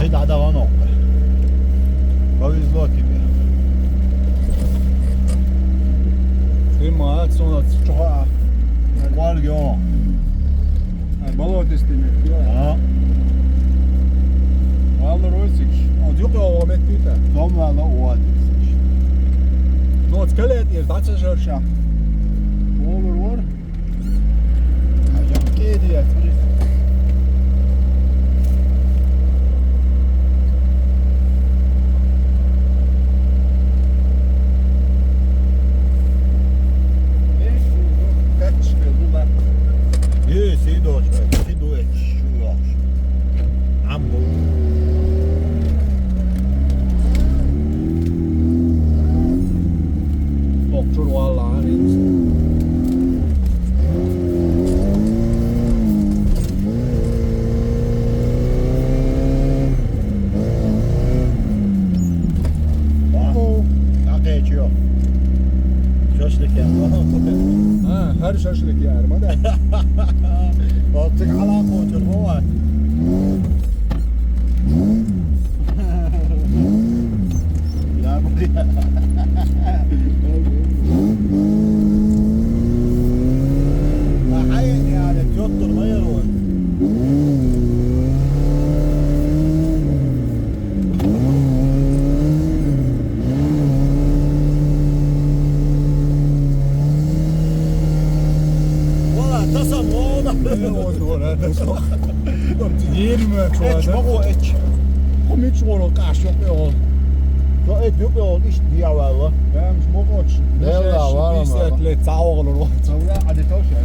Hej, da var nog. Vad vill du ha till det? Det er meget sådan at træ. Var det jo? Balotistini. Ja. Vallahi roisik. On yok o mettüte. De var nog åt. No skelet er tatsa şarşa. Olur. Jag kedi ya. Si dois, si dois, amor. Okçur vallahi. Ja, geçiyor. Şaşlık ya. Ha, her şaşlık yerim hadi. Baktık alan koçur bu var. Ya buraya. Hayır yani yotturma yer var. Tasam ona. Et smager et. Kom ikke så nok kash op jo. Så et du på ikke de har vel. Ja, men smager ikke. Det er Vi ser et lidt sauer eller noget. Så ja, det tog sig.